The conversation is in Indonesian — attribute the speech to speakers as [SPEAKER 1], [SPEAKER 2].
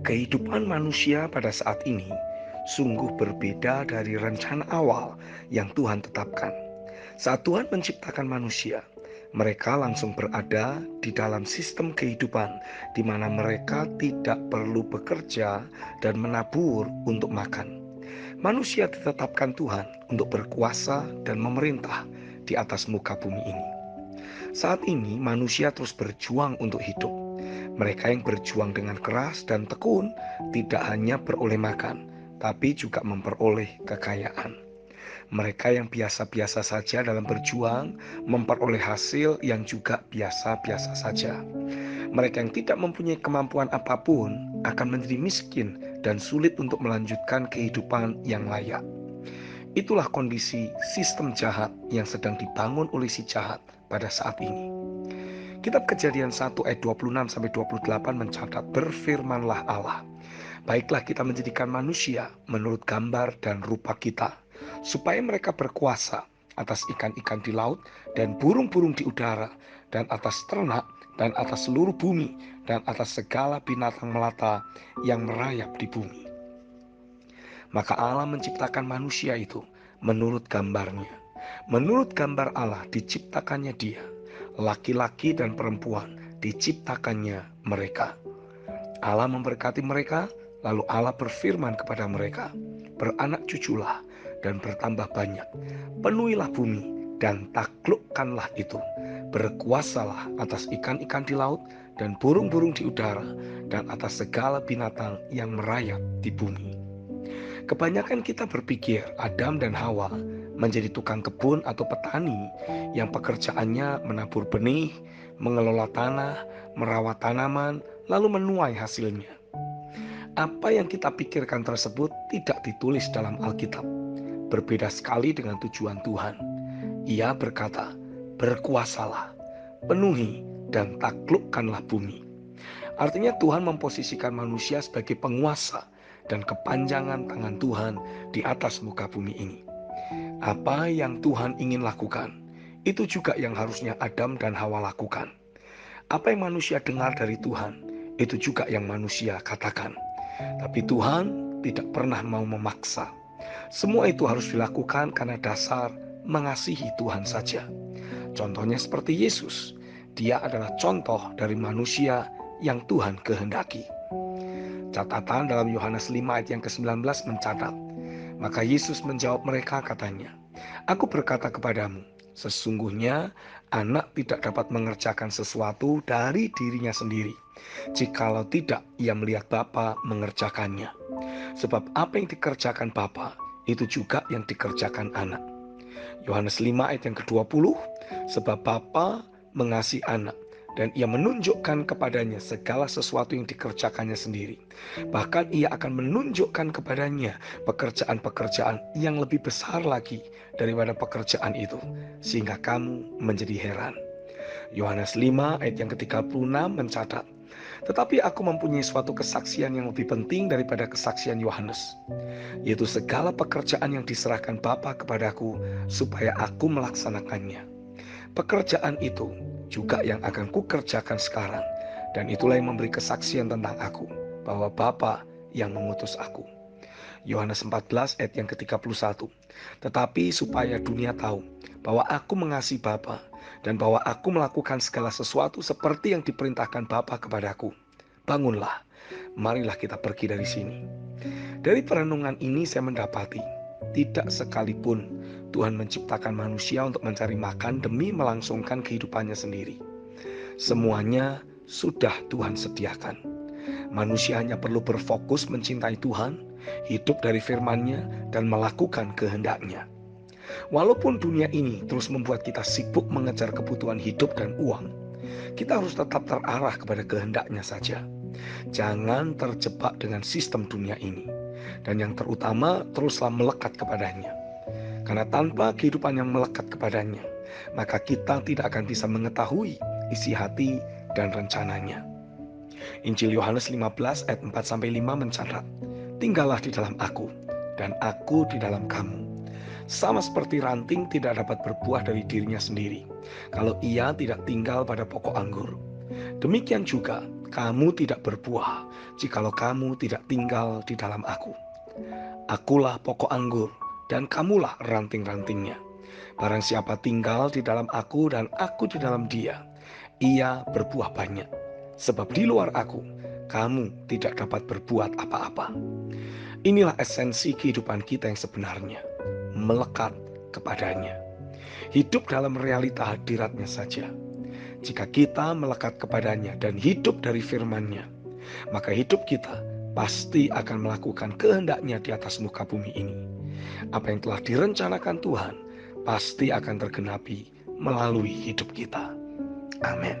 [SPEAKER 1] Kehidupan manusia pada saat ini sungguh berbeda dari rencana awal yang Tuhan tetapkan. Saat Tuhan menciptakan manusia, mereka langsung berada di dalam sistem kehidupan di mana mereka tidak perlu bekerja dan menabur untuk makan. Manusia ditetapkan Tuhan untuk berkuasa dan memerintah di atas muka bumi ini. Saat ini manusia terus berjuang untuk hidup. Mereka yang berjuang dengan keras dan tekun tidak hanya beroleh makan, tapi juga memperoleh kekayaan. Mereka yang biasa-biasa saja dalam berjuang memperoleh hasil yang juga biasa-biasa saja. Mereka yang tidak mempunyai kemampuan apapun akan menjadi miskin dan sulit untuk melanjutkan kehidupan yang layak. Itulah kondisi sistem jahat yang sedang dibangun oleh si jahat pada saat ini. Kitab Kejadian 1 ayat 26-28 mencatat, berfirmanlah Allah, baiklah kita menjadikan manusia menurut gambar dan rupa kita, supaya mereka berkuasa atas ikan-ikan di laut dan burung-burung di udara, dan atas ternak, dan atas seluruh bumi, dan atas segala binatang melata yang merayap di bumi. Maka Allah menciptakan manusia itu menurut gambarnya. Menurut gambar Allah diciptakannya dia. Laki-laki dan perempuan diciptakannya mereka. Allah memberkati mereka, lalu Allah berfirman kepada mereka, beranak cuculah dan bertambah banyak. Penuhilah bumi dan taklukkanlah itu. Berkuasalah atas ikan-ikan di laut dan burung-burung di udara dan atas segala binatang yang merayap di bumi. Kebanyakan kita berpikir Adam dan Hawa menjadi tukang kebun atau petani yang pekerjaannya menabur benih, mengelola tanah, merawat tanaman, lalu menuai hasilnya. Apa yang kita pikirkan tersebut tidak ditulis dalam Alkitab. Berbeda sekali dengan tujuan Tuhan. Ia berkata, berkuasalah, penuhi dan taklukkanlah bumi. Artinya Tuhan memposisikan manusia sebagai penguasa dan kepanjangan tangan Tuhan di atas muka bumi ini. Apa yang Tuhan ingin lakukan, itu juga yang harusnya Adam dan Hawa lakukan. Apa yang manusia dengar dari Tuhan, itu juga yang manusia katakan. Tapi Tuhan tidak pernah mau memaksa. Semua itu harus dilakukan karena dasar mengasihi Tuhan saja. Contohnya seperti Yesus. Dia adalah contoh dari manusia yang Tuhan kehendaki. Catatan dalam Yohanes 5 ayat yang ke-19 mencatat, maka Yesus menjawab mereka katanya, aku berkata kepadamu, sesungguhnya anak tidak dapat mengerjakan sesuatu dari dirinya sendiri, jikalau tidak ia melihat Bapa mengerjakannya. Sebab apa yang dikerjakan Bapa, itu juga yang dikerjakan anak. Yohanes 5 ayat yang ke-20, sebab Bapa mengasihi anak, dan ia menunjukkan kepadanya segala sesuatu yang dikerjakannya sendiri. Bahkan ia akan menunjukkan kepadanya pekerjaan-pekerjaan yang lebih besar lagi daripada pekerjaan itu, sehingga kamu menjadi heran. Yohanes 5 ayat yang ke-36 mencatat, tetapi aku mempunyai suatu kesaksian yang lebih penting daripada kesaksian Yohanes, yaitu segala pekerjaan yang diserahkan Bapa kepadaku supaya aku melaksanakannya. Pekerjaan itu juga yang akan kukerjakan sekarang, dan itulah yang memberi kesaksian tentang aku, bahwa Bapa yang mengutus aku. Yohanes 14 ayat yang ke-31. Tetapi supaya dunia tahu bahwa aku mengasihi Bapa, dan bahwa aku melakukan segala sesuatu seperti yang diperintahkan Bapa kepadaku. Bangunlah, marilah kita pergi dari sini. Dari perenungan ini saya mendapati, tidak sekalipun Tuhan menciptakan manusia untuk mencari makan demi melangsungkan kehidupannya sendiri. Semuanya sudah Tuhan sediakan. Manusia hanya perlu berfokus mencintai Tuhan, hidup dari firman-Nya, dan melakukan kehendak-Nya. Walaupun dunia ini terus membuat kita sibuk mengejar kebutuhan hidup dan uang, kita harus tetap terarah kepada kehendak-Nya saja. Jangan terjebak dengan sistem dunia ini. Dan yang terutama, teruslah melekat kepadanya. Karena tanpa kehidupan yang melekat kepadanya, maka kita tidak akan bisa mengetahui isi hati dan rencananya. Injil Yohanes 15 ayat 4-5 mencatat, tinggallah di dalam aku, dan aku di dalam kamu. Sama seperti ranting tidak dapat berbuah dari dirinya sendiri, kalau ia tidak tinggal pada pokok anggur. Demikian juga kamu tidak berbuah jikalau kamu tidak tinggal di dalam aku. Akulah pokok anggur dan kamulah ranting-rantingnya. Barang siapa tinggal di dalam aku dan aku di dalam dia, ia berbuah banyak. Sebab di luar aku, kamu tidak dapat berbuat apa-apa. Inilah esensi kehidupan kita yang sebenarnya, melekat kepadanya. Hidup dalam realita hadiratnya saja. Jika kita melekat kepadanya dan hidup dari firman-Nya, maka hidup kita pasti akan melakukan kehendaknya di atas muka bumi ini. Apa yang telah direncanakan Tuhan pasti akan tergenapi melalui hidup kita. Amin.